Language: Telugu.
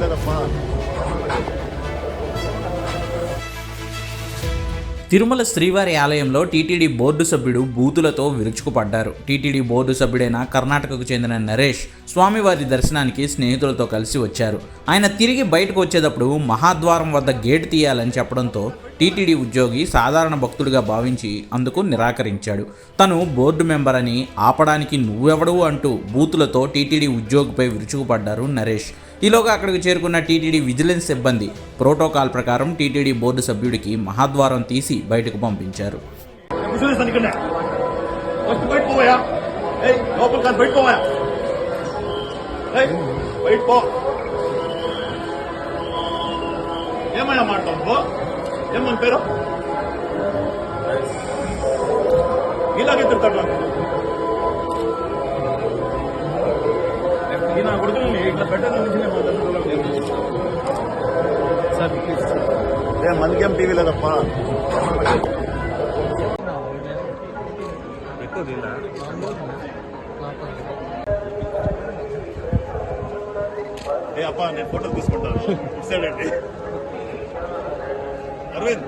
లేదప్పా. తిరుమల శ్రీవారి ఆలయంలో టీటీడీ బోర్డు సభ్యుడు బూతులతో విరుచుకుపడ్డారు. టీటీడీ బోర్డు సభ్యుడైన కర్ణాటకకు చెందిన నరేష్ స్వామివారి దర్శనానికి స్నేహితులతో కలిసి వచ్చారు. ఆయన తిరిగి బయటకు వచ్చేటప్పుడు మహాద్వారం వద్ద గేటు తీయాలని చెప్పడంతో టీటీడీ ఉద్యోగి సాధారణ భక్తుడిగా భావించి అందుకు నిరాకరించాడు. తను బోర్డు మెంబర్ అని, ఆపడానికి నువ్వెవడవు అంటూ బూతులతో టీటీడీ ఉద్యోగిపై విరుచుకుపడ్డారు నరేష్. ఈలోగా అక్కడికి చేరుకున్న టీటీడీ విజిలెన్స్ సిబ్బంది ప్రోటోకాల్ ప్రకారం టీటీడీ బోర్డు సభ్యుడికి మహాద్వారం తీసి బయటకు పంపించారు. ఏమైనా మాట్లాడు, ఏమని పేరు ఇలాగే తిరుగుతాడు. నా కొడుకుని ఇట్లా పెట్టాలని మనకేం టీవీ లేదప్పా. ఏ అప్ప నేను ఫోటో తీసుకుంటాను. ఇస్తాడండి అరవింద్.